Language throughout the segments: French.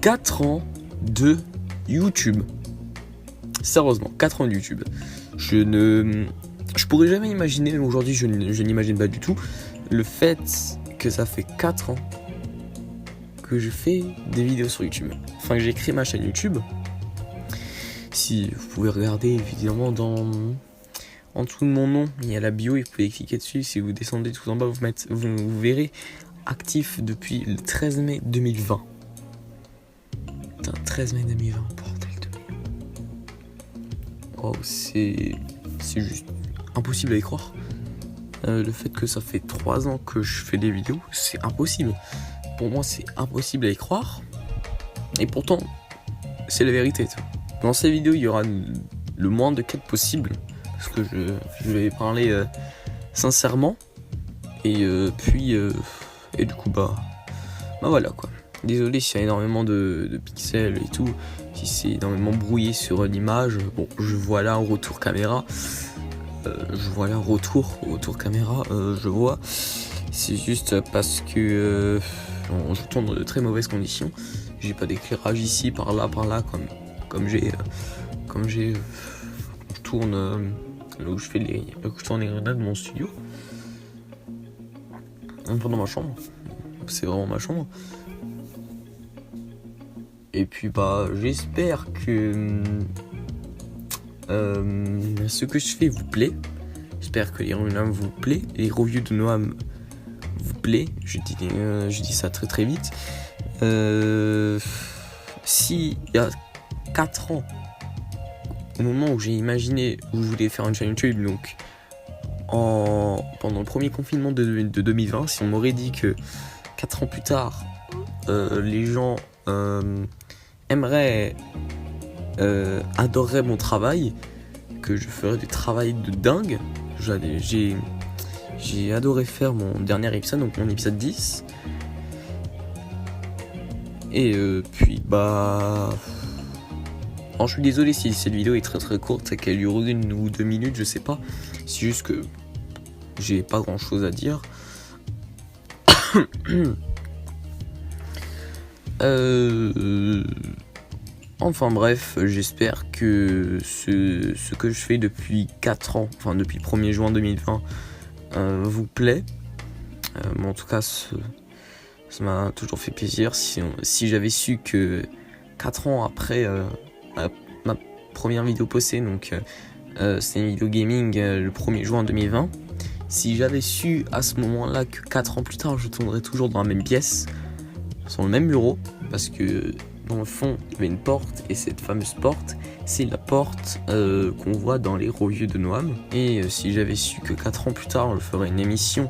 4 ans de YouTube. Sérieusement, 4 ans de YouTube. Je pourrais jamais imaginer, aujourd'hui je n'imagine pas du tout, le fait que ça fait 4 ans que je fais des vidéos sur YouTube. Enfin, que j'ai créé ma chaîne YouTube. Si vous pouvez regarder évidemment en dessous de mon nom, il y a la bio et vous pouvez cliquer dessus. Si vous descendez tout en bas, vous verrez actif depuis le 13 mai 2020. Putain, 13 mai 2020, bordel de mai. Oh, c'est juste impossible à y croire. Le fait que ça fait 3 ans que je fais des vidéos, c'est impossible. Pour moi, c'est impossible à y croire. Et pourtant, c'est la vérité. Dans ces vidéos, il y aura le moins de quêtes possible. Parce que je vais parler sincèrement. Et du coup, bah voilà quoi. Désolé s'il y a énormément de pixels et tout. Si c'est énormément brouillé sur l'image. Bon, je vois là un retour caméra. Je vois. C'est juste parce que je tourne dans de très mauvaises conditions. J'ai pas d'éclairage ici, par là, comme j'ai. Je tourne là où je tourne les grenades de mon studio. Dans ma chambre. C'est vraiment ma chambre. Et puis bah j'espère que ce que je fais vous plaît. J'espère que les Noam vous plaît. Les reviews de Noam vous plaît. Je dis ça très très vite. Si il y a 4 ans, au moment où j'ai imaginé où je voulais faire une chaîne YouTube, donc pendant le premier confinement de 2020, si on m'aurait dit que 4 ans plus tard, les gens adoreraient mon travail, que je ferais du travail de dingue. J'ai adoré faire mon dernier épisode, donc mon épisode 10. Et puis bah... Alors, je suis désolé si cette vidéo est très très courte et qu'elle dure 1 ou 2 minutes, je sais pas. C'est juste que j'ai pas grand chose à dire. Enfin bref, j'espère que ce que je fais depuis 4 ans, enfin depuis le 1er juin 2020, vous plaît. Mais en tout cas, ça m'a toujours fait plaisir. Si j'avais su que 4 ans après ma première vidéo postée, donc c'est une vidéo gaming le 1er juin 2020, si j'avais su à ce moment-là que 4 ans plus tard je tournerais toujours dans la même pièce, sur le même bureau, parce que dans le fond il y avait une porte, et cette fameuse porte c'est la porte qu'on voit dans les reviews de Noam. Et si j'avais su que 4 ans plus tard je ferais une émission,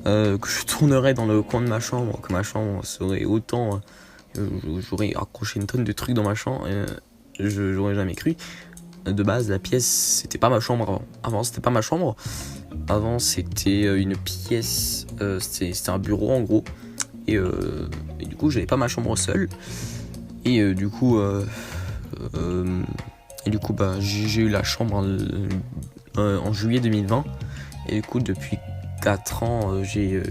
que je tournerais dans le coin de ma chambre, que ma chambre serait autant, j'aurais accroché une tonne de trucs dans ma chambre, j'aurais jamais cru. De base, la pièce, c'était pas ma chambre avant. C'était pas ma chambre. Avant, c'était une pièce, c'était un bureau en gros. Et du coup, j'avais pas ma chambre seule. Et du coup, bah, j'ai eu la chambre en juillet 2020. Et du coup, depuis 4 ans, j'ai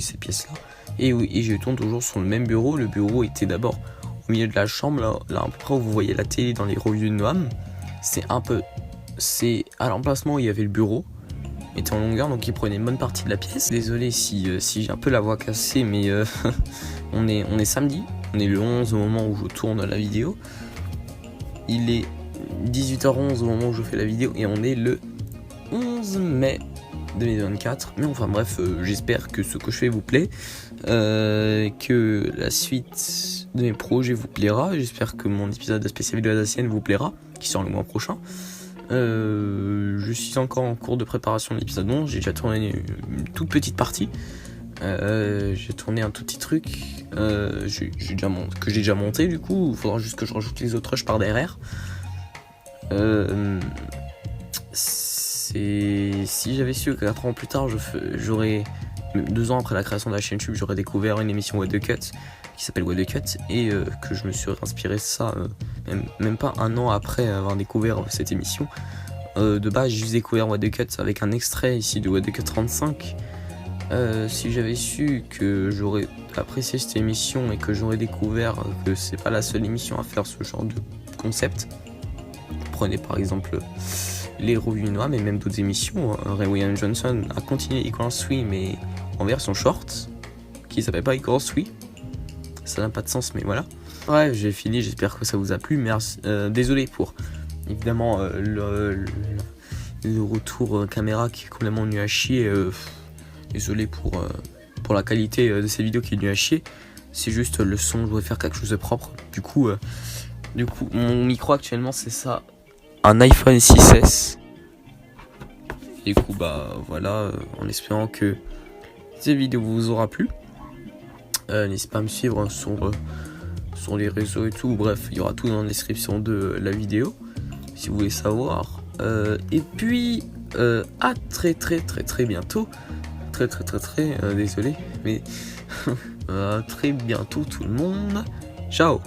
cette pièce-là. Et oui, et je tourne toujours sur le même bureau. Le bureau était d'abord au milieu de la chambre, là après où vous voyez la télé dans les reviews de Noam. C'est à l'emplacement où il y avait le bureau, était en longueur, donc il prenait une bonne partie de la pièce. Désolé si j'ai un peu la voix cassée, mais on est samedi, on est le 11 au moment où je tourne la vidéo. Il est 18h11 au moment où je fais la vidéo, et on est le 11 mai 2024. Mais enfin bref, j'espère que ce que je fais vous plaît, que la suite de mes projets vous plaira. J'espère que mon épisode de spécial vidéo alsacienne vous plaira, qui sort le mois prochain. Je suis encore en cours de préparation de l'épisode 11. J'ai déjà tourné une toute petite partie. J'ai tourné un tout petit truc que j'ai déjà monté. Du coup, il faudra juste que je rajoute les autres rushs par derrière. Si j'avais su que 4 ans plus tard, j'aurais 2 ans après la création de la chaîne YouTube, j'aurais découvert une émission What the Cut qui s'appelle What the Cut, et que je me suis inspiré de ça même pas 1 an après avoir découvert cette émission. De base, j'ai juste découvert What the Cut avec un extrait ici de What the Cut 35, Si j'avais su que j'aurais apprécié cette émission et que j'aurais découvert que c'est pas la seule émission à faire ce genre de concept, prenez par exemple les revues noires, mais même d'autres émissions. Ray William Johnson a continué Equal 3 mais en version short, qui s'appelle pas Equal 3. Ça n'a pas de sens, mais voilà. Bref, j'ai fini, j'espère que ça vous a plu. Merci, désolé pour évidemment le retour caméra qui est complètement nul à chier. Désolé pour la qualité de ces vidéos qui est nul à chier. C'est juste le son, je voudrais faire quelque chose de propre. Du coup mon micro actuellement c'est ça, un iPhone 6S. Du coup voilà, en espérant que cette vidéo vous aura plu. N'hésitez pas à me suivre sur les réseaux et tout. Bref, il y aura tout dans la description de la vidéo si vous voulez savoir. Et puis à très bientôt. Très désolé, mais à très bientôt tout le monde. Ciao.